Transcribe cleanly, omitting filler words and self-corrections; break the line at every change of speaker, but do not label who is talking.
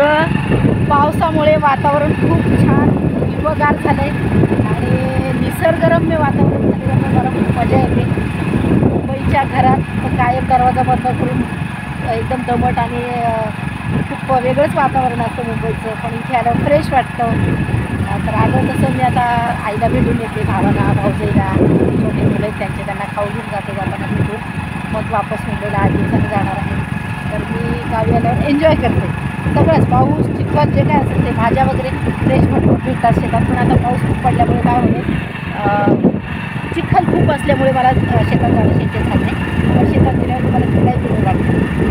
सगळं पावसामुळे वातावरण खूप छान हिरवंगार झालं आहे आणि निसर्गरम्य वातावरण झाल्यामुळे मला खूप मजा येते. मुंबईच्या घरात कायम दरवाजा बंद करून एकदम दमट आणि खूप वेगळंच वातावरण असतं मुंबईचं, पण इथे आलं फ्रेश वाटतं. तर आलं तसं मी आता आईला भेटून येते, भावाला, भाऊजाईला, छोटे मुलं आहेत त्यांचे, त्यांना खाऊ घेऊन जाते, जाताना भेटून मग वापस मुंबईला 8 दिवसांनी जाणार आहे. तर मी गावी आल्यावर एन्जॉय करते सगळंच, पाऊस चिखल जे काय असेल ते, भाज्या वगैरे फ्रेश भरपूर भेटतात शेतात. पण आता पाऊस खूप पडल्यामुळे काय होते, चिखल खूप असल्यामुळे मला शेतात जाणं शक्य झालं नाही. पण शेतात गेल्यावर तुम्हाला फिरायला लागतं.